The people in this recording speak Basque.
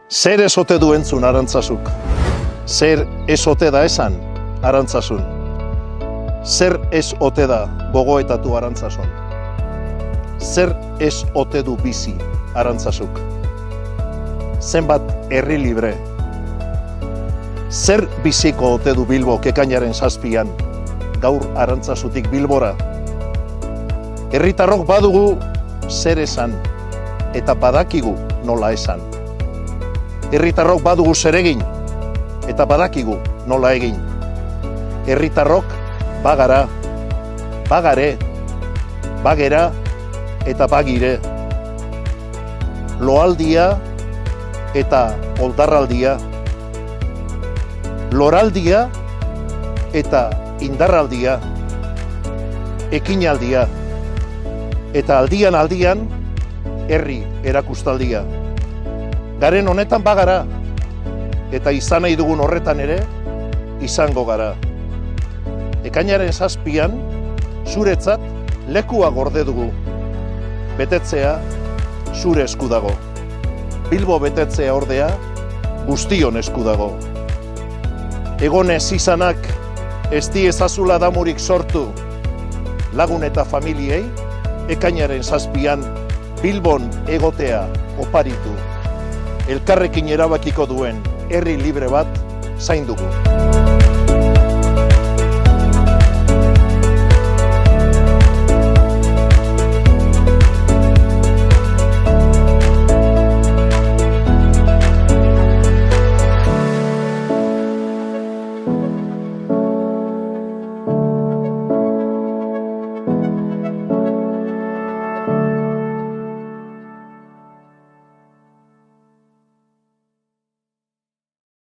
Zer ez ote du entzun Arantzazuk? Zer ez ote da esan Arantzazun? Zer ez ote da gogoetatu Arantzazun? Zer ez ote du bizi Arantzazuk? Zenbat herri libre? Zer biziko ote du Bilbo ekainaren 7an, gaur Arantzazutik Bilbora? Herritarrok badugu zer esan, eta badakigu nola esan. Herritarrok badugu zer egin, eta badakigu nola egin. Herritarrok bagara, bagare, bagera eta bagire. Loaldia eta oldarraldia. Loraldia eta indarraldia. Ekinaldia. Eta aldian herri erakustaldia. Garen honetan bagara, eta izan nahi dugun horretan ere, izango gara. Ekainaren 7an, zuretzat lekua gorde dugu. Betetzea zure esku dago. Bilbo betetzea ordea guztion esku dago. Egonez izanak ez diezazula damurik sortu lagun eta familiei, ekainaren 7an Bilbon egotea oparitu. Elkarrekin erabakiko duen herri libre bat zaindugu.